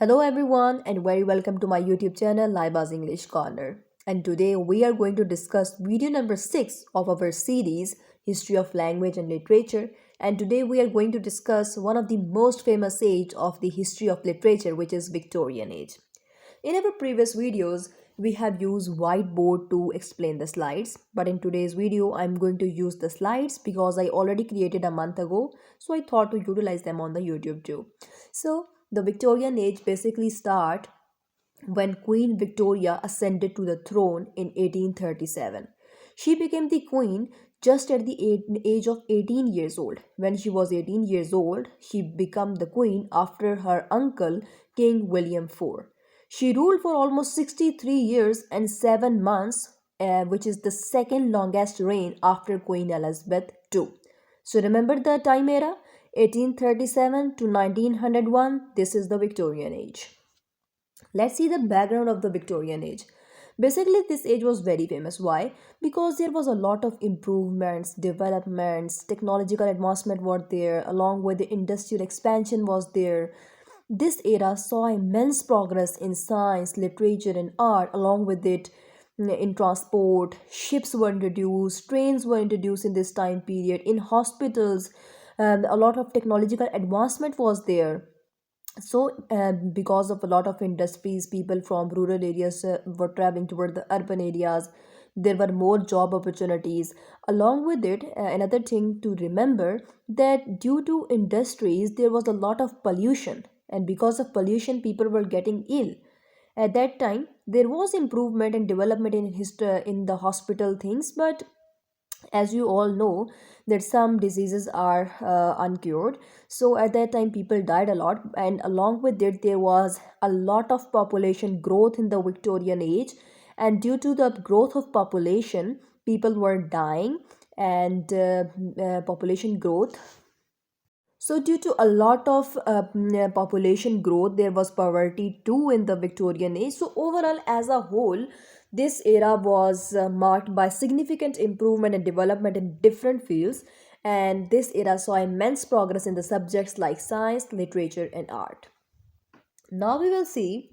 Hello everyone and very welcome to my YouTube channel Laiba's English Corner. And today we are going to discuss video number 6 of our series History of Language and Literature, and today we are going to discuss one of the most famous age of the history of literature, which is Victorian age. In our previous videos we have used whiteboard to explain the slides, but in today's video I'm going to use the slides because I already created a month ago, so I thought to utilize them on the YouTube too. So the Victorian age basically start when Queen Victoria ascended to the throne in 1837. She became the queen just at the age of 18 years old. When she was 18 years old, she became the queen after her uncle King William IV. She ruled for almost 63 years and 7 months, which is the second longest reign after Queen Elizabeth II. So remember the time era? 1837 to 1901, this is the Victorian age. Let's see the background of the Victorian age. Basically, this age was very famous. Why? Because there was a lot of improvements, developments, technological advancement were there, along with the industrial expansion was there. This era saw immense progress in science, literature, and art, along with it in transport. Ships were introduced, trains were introduced in this time period. In hospitals, a lot of technological advancement was there. So because of a lot of industries, people from rural areas were traveling toward the urban areas. There were more job opportunities. Along with it, another thing to remember, that due to industries there was a lot of pollution, and because of pollution people were getting ill. At that time there was improvement and development in history in the hospital things, but as you all know that some diseases are uncured. So at that time people died a lot, and along with it there was a lot of population growth in the Victorian age, and due to the growth of population people were dying, and population growth, so due to a lot of population growth, there was poverty too in the Victorian age. So overall, as a whole, this era was marked by significant improvement and development in different fields. And this era saw immense progress in the subjects like science, literature, and art. Now we will see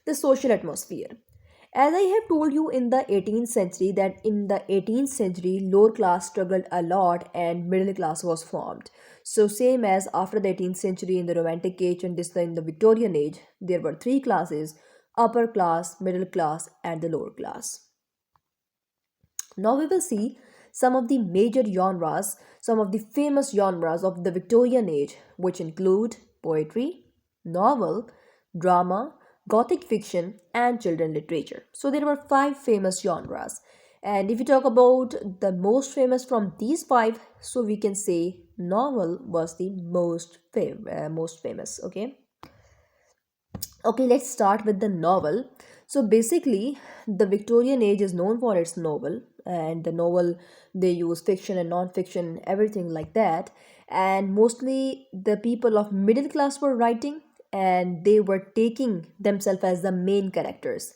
the social atmosphere. As I have told you in the 18th century, that in the 18th century lower class struggled a lot and middle class was formed. So same as after the 18th century in the Romantic age and this in the Victorian age, there were three classes: upper class, middle class, and the lower class. Now we will see some of the major genres, some of the famous genres of the Victorian age, which include poetry, novel, drama, Gothic fiction, and children literature. So there were five famous genres. And if you talk about the most famous from these five, so we can say novel was the most famous. Okay, let's start with the novel. So basically, the Victorian age is known for its novel, and the novel they use fiction and non-fiction, everything like that. And mostly the people of middle class were writing, and they were taking themselves as the main characters.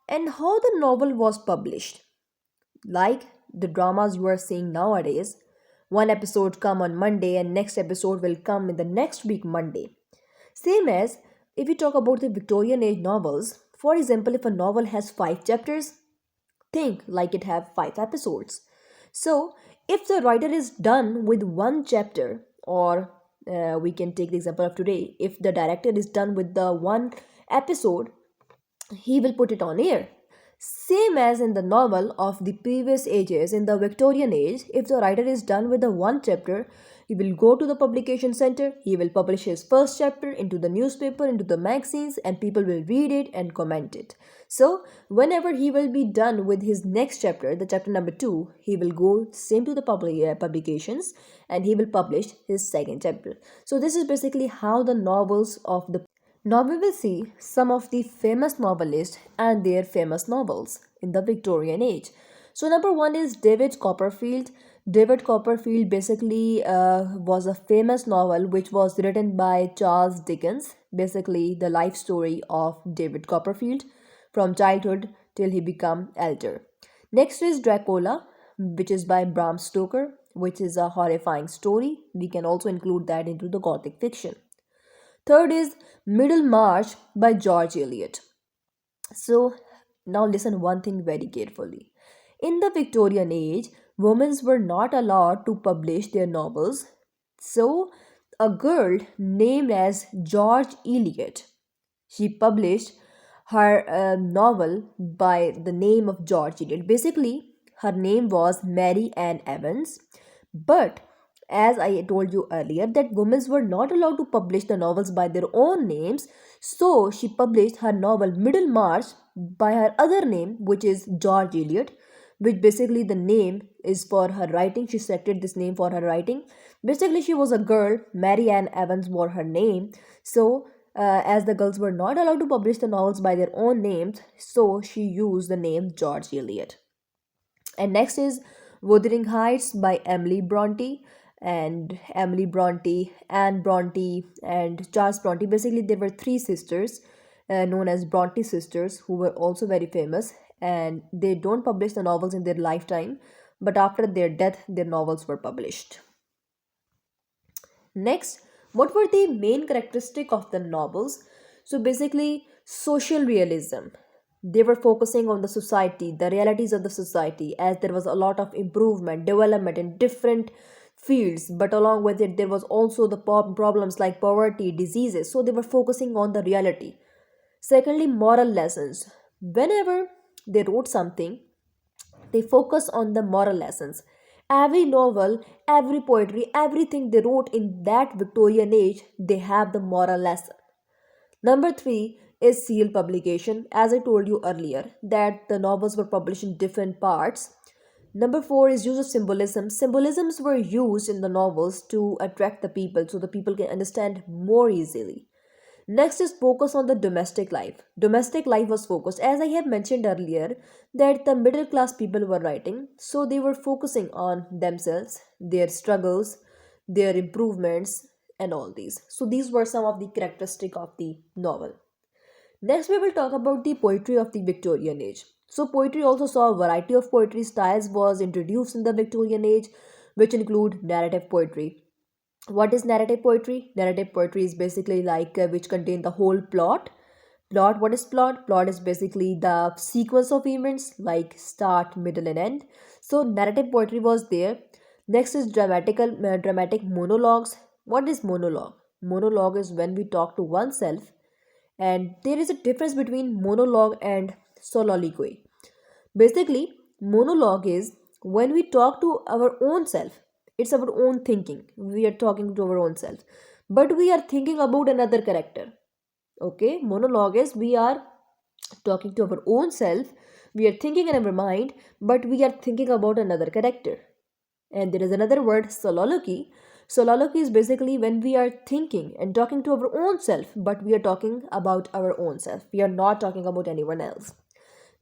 And how the novel was published, like the dramas you are seeing nowadays, one episode come on Monday and next episode will come in the next week Monday. Same as if we talk about the Victorian age novels, for example, if a novel has 5 chapters, think like it have 5 episodes. So if the writer is done with one chapter, or we can take the example of today, if the director is done with the one episode, he will put it on air. Same as in the novel of the previous ages, in the Victorian age, if the writer is done with the one chapter, he will go to the publication center, he will publish his first chapter into the newspaper, into the magazines, and people will read it and comment it. So, whenever he will be done with his next chapter, the chapter number 2, he will go same to the publications and he will publish his second chapter. So, this is basically how the novels of the now we will see some of the famous novelists and their famous novels in the Victorian age. So number one is David Copperfield. David Copperfield basically was a famous novel which was written by Charles Dickens. Basically the life story of David Copperfield from childhood till he become elder. Next is Dracula, which is by Bram Stoker, which is a horrifying story. We can also include that into the Gothic fiction. Third is Middlemarch by George Eliot. So now listen one thing very carefully. In the Victorian age, women were not allowed to publish their novels. So a girl named as George Eliot, she published her novel by the name of George Eliot. Basically, her name was Mary Ann Evans. But as I told you earlier, that women were not allowed to publish the novels by their own names, so she published her novel Middlemarch by her other name, which is George Eliot, which basically the name is for her writing. She selected this name for her writing. Basically, she was a girl. Mary Ann Evans was her name. So, as the girls were not allowed to publish the novels by their own names, so she used the name George Eliot. And next is Wuthering Heights by Emily Bronte. And Emily Bronte, Anne Bronte, and Charles Bronte. Basically, there were three sisters known as Bronte sisters who were also very famous. And they don't publish the novels in their lifetime, but after their death, their novels were published. Next, what were the main characteristic of the novels? So basically, social realism. They were focusing on the society, the realities of the society, as there was a lot of improvement, development in different fields, but along with it, there was also the problems like poverty, diseases. So they were focusing on the reality. Secondly, moral lessons. Whenever they wrote something, they focus on the moral lessons. Every novel, every poetry, everything they wrote in that Victorian age, they have the moral lesson. Number three is seal publication. As I told you earlier, that the novels were published in different parts. Number four is use of symbolism. Symbolisms were used in the novels to attract the people so the people can understand more easily. Next is focus on the domestic life. Domestic life was focused, as I have mentioned earlier, that the middle class people were writing, so they were focusing on themselves, their struggles, their improvements, and all these. So these were some of the characteristics of the novel. Next, we will talk about the poetry of the Victorian age. So poetry also saw a variety of poetry styles was introduced in the Victorian age, which include narrative poetry. What is narrative poetry? Narrative poetry is basically like which contain the whole plot. What is plot? Plot is basically the sequence of events like start, middle, and end. So narrative poetry was there. Next is dramatic monologues. What is monologue? Monologue is when we talk to oneself, and there is a difference between monologue and soliloquy. Basically, monologue is when we talk to our own self. It's our own thinking. We are talking to our own self. But we are thinking about another character. Okay? Monologue is we are talking to our own self. We are thinking in our mind, but we are thinking about another character. And there is another word, soliloquy. Soliloquy is basically when we are thinking and talking to our own self, but we are talking about our own self. We are not talking about anyone else.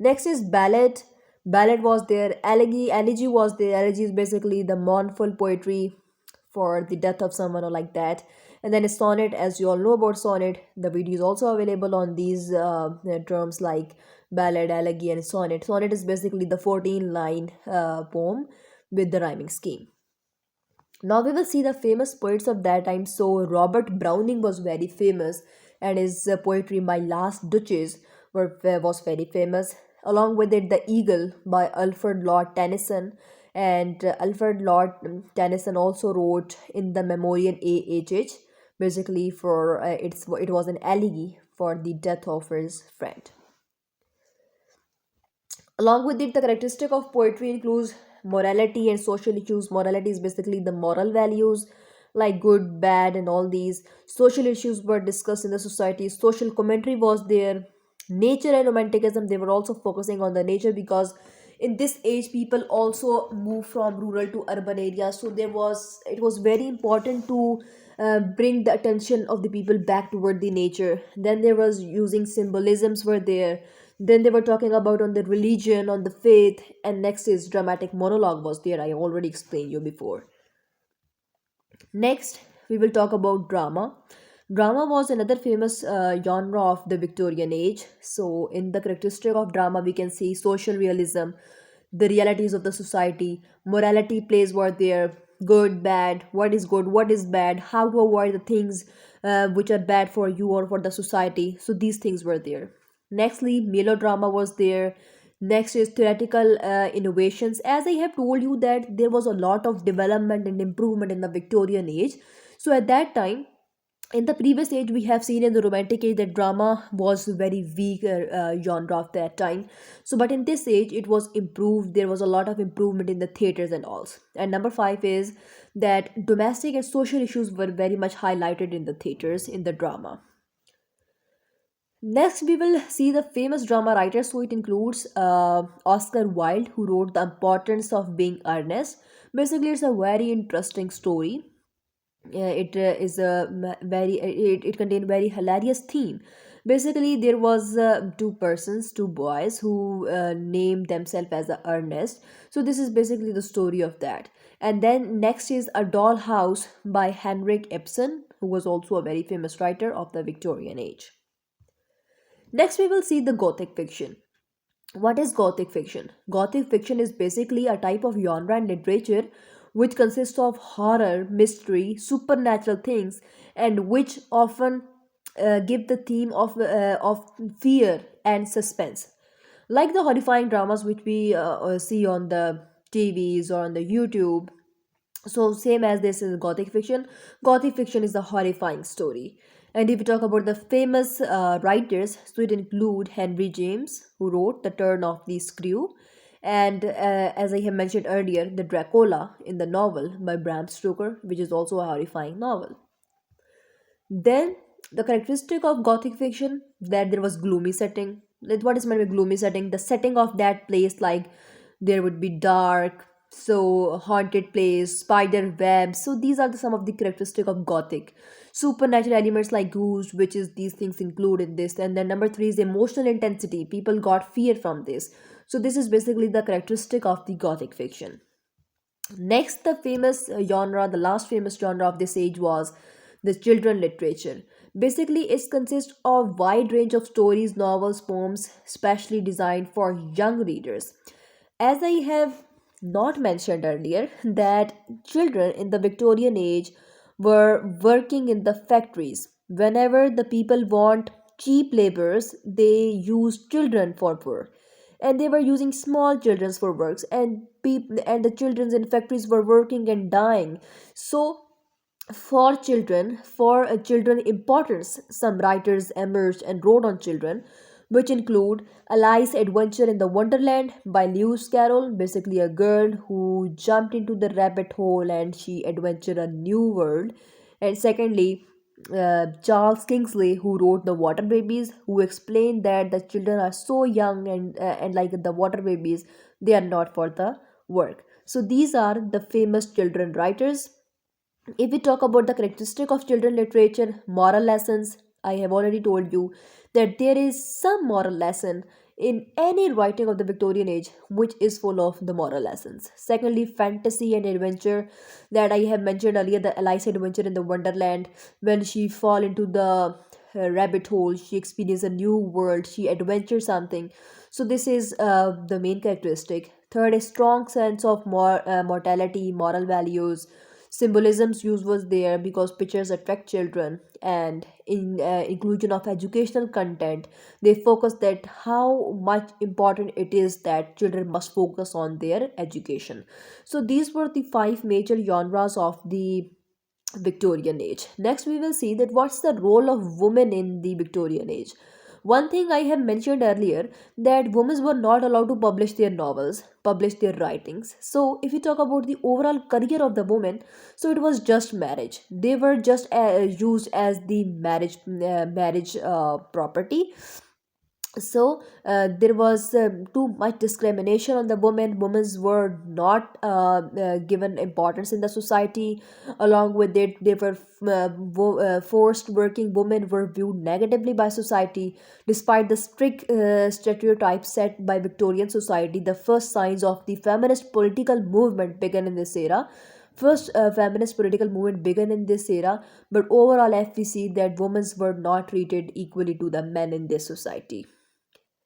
Next is ballad. Ballad was there. Elegy was there. Elegy is basically the mournful poetry for the death of someone or like that. And then a sonnet, as you all know about sonnet, the video is also available on these terms like ballad, elegy, and sonnet. Sonnet is basically the 14-line poem with the rhyming scheme. Now we will see the famous poets of that time. So Robert Browning was very famous, and his poetry "My Last Duchess" was very famous. Along with it, "The Eagle" by Alfred Lord Tennyson, and Alfred Lord Tennyson also wrote "In the Memoriam A.H.H." Basically, for it was an elegy for the death of his friend. Along with it, the characteristic of poetry includes morality and social issues. Morality is basically the moral values like good, bad, and all these. Social issues were discussed in the society. Social commentary was there. Nature and romanticism, they were also focusing on the nature because in this age people also move from rural to urban areas. So it was very important to bring the attention of the people back toward the nature. Then there was using symbolisms were there. Then they were talking about on the religion, on the faith, and next is dramatic monologue was there. I already explained you before. Next, we will talk about drama. Drama was another famous genre of the Victorian age. So, in the characteristic of drama, we can see social realism, the realities of the society, morality plays were there, good, bad, what is good, what is bad, how to avoid the things which are bad for you or for the society. So these things were there. Nextly, melodrama was there. Next is theoretical innovations. As I have told you that there was a lot of development and improvement in the Victorian age. So at that time, in the previous age, we have seen in the romantic age that drama was very weak genre of that time. So but in this age it was improved. There was a lot of improvement in the theaters and all. And number 5 is that domestic and social issues were very much highlighted in the theaters in the drama. Next, we will see the famous drama writers. So it includes Oscar Wilde, who wrote The Importance of Being Earnest. Basically, it's a very interesting story. It is a very it contained very hilarious theme. Basically, there was two persons, two boys who named themselves as a Ernest. So this is basically the story of that. And then next is A Dollhouse by Henrik Ibsen, who was also a very famous writer of the Victorian age. Next, we will see the Gothic fiction. What is Gothic fiction? Gothic fiction is basically a type of genre and literature which consists of horror, mystery, supernatural things, and which often give the theme of fear and suspense. Like the horrifying dramas which we see on the TVs or on the YouTube. So same as this is Gothic fiction is a horrifying story. And if we talk about the famous writers, so it include Henry James, who wrote The Turn of the Screw, and as I have mentioned earlier, the Dracula in the novel by Bram Stoker, which is also a horrifying novel. Then the characteristic of Gothic fiction, that there was gloomy setting. Like, what is meant by gloomy setting? The setting of that place, like there would be dark, so haunted place, spider web. So these are some of the characteristic of Gothic. Supernatural elements like ghosts, witches, these things include in this. And then number 3 is emotional intensity. People got fear from this. So this is basically the characteristic of the Gothic fiction. Next, the famous genre, the last famous genre of this age was the children literature. Basically, it consists of wide range of stories, novels, poems, specially designed for young readers. As I have not mentioned earlier, that children in the Victorian age were working in the factories. Whenever the people want cheap laborers, they use children for work, and they were using small children for works, and people and the children in factories were working and dying. So for children importance, some writers emerged and wrote on children, which include Alice's Adventure in the Wonderland by Lewis Carroll, basically a girl who jumped into the rabbit hole and she adventured a new world. And secondly, Charles Kingsley, who wrote The Water Babies, who explained that the children are so young and like the water babies, they are not for the work. So these are the famous children writers. If we talk about the characteristic of children literature, moral lessons, I have already told you that there is some moral lesson in any writing of the Victorian age which is full of the moral lessons. Secondly, fantasy and adventure, that I have mentioned earlier, the Alice adventure in the Wonderland, when she fall into the rabbit hole, she experiences a new world, she adventures something. So this is the main characteristic. Third, a strong sense of mortality, moral values. Symbolism's use was there because pictures attract children, and in inclusion of educational content, they focus that how much important it is that children must focus on their education. So these were the five major genres of the Victorian age. Next, we will see that what's the role of women in the Victorian age. One thing I have mentioned earlier, that women were not allowed to publish their novels, publish their writings. So, if you talk about the overall career of the woman, so it was just marriage. They were just used as the marriage property. So there was too much discrimination on the women were not given importance in the society. Along with it, they were forced working women were viewed negatively by society. Despite the strict stereotypes set by Victorian society, the first signs of the feminist political movement began in this era. First feminist political movement began in this era, but overall, if we see that women were not treated equally to the men in this society.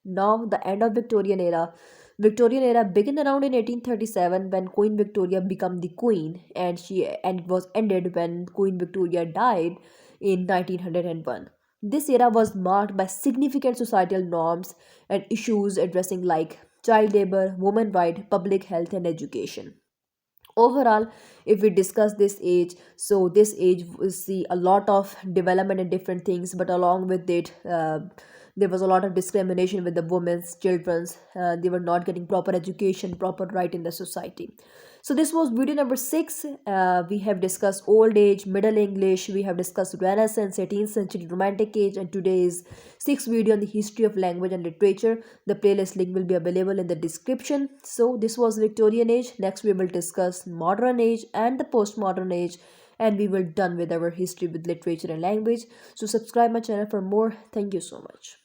Now, the end of Victorian era, Victorian era began around in 1837 when Queen Victoria became the queen, and it was ended when Queen Victoria died in 1901. This era was marked by significant societal norms and issues addressing like child labor, women rights, public health, and education. Overall, if we discuss this age, so this age will see a lot of development in different things, but along with it, there was a lot of discrimination with the women's children's. They were not getting proper education, proper right in the society. So this was video number 6. We have discussed old age, middle English, we have discussed Renaissance, 18th century, romantic age, and today's sixth video on the history of language and literature. The playlist link will be available in the description. So this was Victorian age. Next we will discuss modern age and the postmodern age, and we will done with our history with literature and language. So subscribe my channel for more. Thank you so much.